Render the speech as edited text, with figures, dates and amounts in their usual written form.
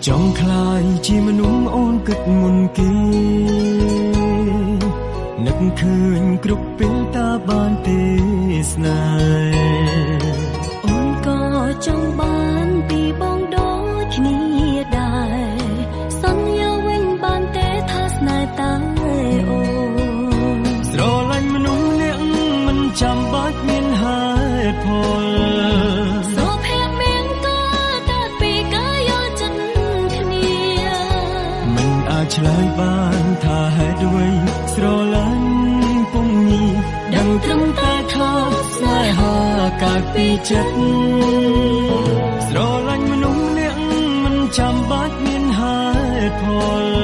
ចង់ខ្លាយជាមនុស្សអូនគិតមុនគេនឹកឃើញគ្រប់ពេលតាបានទេសនាអូនក៏ចង់បានពីបងដូចគ្នាដែរសន្យាវិញបានទេថាស្នេហ៍តាអូនស្រឡាញ់មនុស្សអ្នកមិនចាំបាច់មានហេតុផលសុភមង្គលកើតពីការយល់ចិត្តគ្នាមិនអាចឆ្លើយបានថាហេតុអ្វីស្រឡាញ់ពុំញីដឹងត្រឹមតែថាស្នេហាកើតពីចិត្តស្រឡាញ់មនុស្សអ្នកមិនចាំបាច់មានហេតុផល